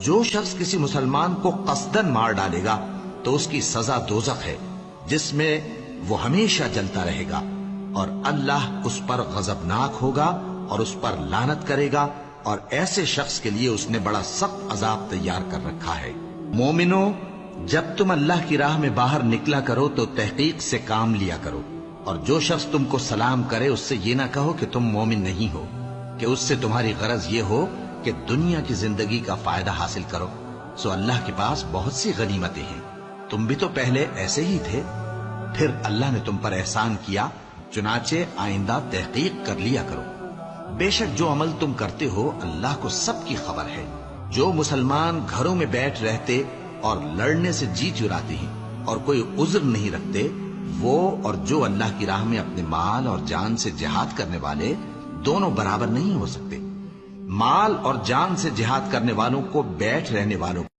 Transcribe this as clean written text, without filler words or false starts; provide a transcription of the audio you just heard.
جو شخص کسی مسلمان کو قصدن مار ڈالے گا تو اس کی سزا دوزخ ہے، جس میں وہ ہمیشہ جلتا رہے گا، اور اللہ اس پر غضبناک ہوگا اور اس پر لعنت کرے گا، اور ایسے شخص کے لیے اس نے بڑا سخت عذاب تیار کر رکھا ہے۔ مومنو، جب تم اللہ کی راہ میں باہر نکلا کرو تو تحقیق سے کام لیا کرو، اور جو شخص تم کو سلام کرے اس سے یہ نہ کہو کہ تم مومن نہیں ہو، کہ اس سے تمہاری غرض یہ ہو کہ دنیا کی زندگی کا فائدہ حاصل کرو۔ سو اللہ کے پاس بہت سی غنیمتیں ہیں، تم بھی تو پہلے ایسے ہی تھے، پھر اللہ نے تم پر احسان کیا، چنانچہ آئندہ تحقیق کر لیا کرو۔ بے شک جو عمل تم کرتے ہو اللہ کو سب کی خبر ہے۔ جو مسلمان گھروں میں بیٹھ رہتے اور لڑنے سے جی چراتے ہیں اور کوئی عذر نہیں رکھتے، وہ اور جو اللہ کی راہ میں اپنے مال اور جان سے جہاد کرنے والے دونوں برابر نہیں ہو سکتے۔ مال اور جان سے جہاد کرنے والوں کو بیٹھ رہنے والوں